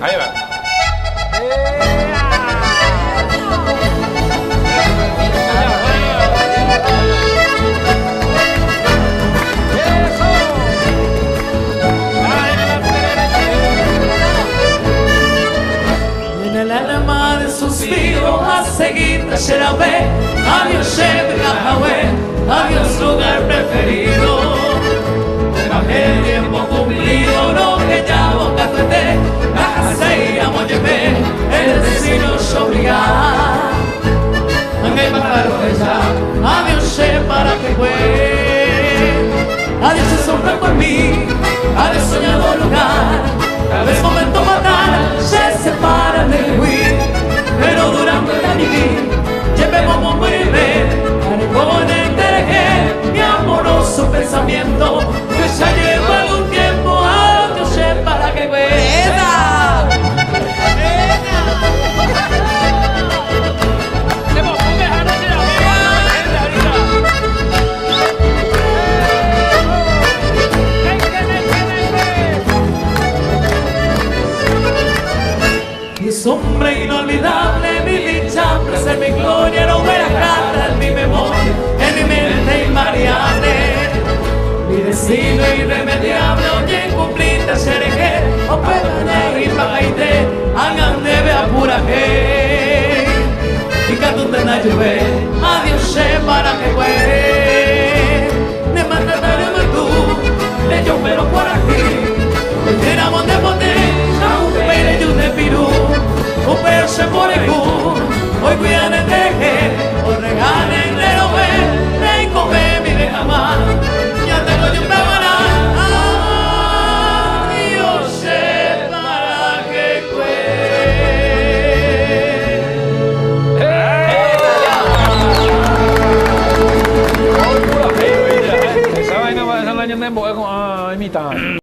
Ahí va. En el alma de suspiro a seguir Tasherabé, adiós Shem Yahweh, adiós lugar preferido. El tiempo cumplido, lo que ya boca tuete, la hasei amo llevé, el destino es obligar. Angay mataro ella, adiós Shem para que fue. Adiós se sombra por mí, adiós soñado lugar. Tal vez momento fatal se separan del huir, pero durante la vivir llevemos a morirme con el dereje, mi amoroso pensamiento, pues ya llevo algún tiempo a Dios para que pueda. Mi sombra inolvidable, mi dicha, placer, mi gloria, no me la carta en mi memoria, en mi mente invariable. Mi destino irremediable, oye, cumplirte, seré o puedo ir para irte, hagan debe apura que. Y que tú te na llover, adiós, para que fue. Ne mandataré tú, le yo pero por aquí, me tiramos de bote, no me yo de pirú. Un perro se pone hoy cuidan el teje, o regalen de lo ver, rey come mi de jamás, ya tengo yo un pebará, Dios sé para que Esa vaina va a dejar el año de emboque con mitad.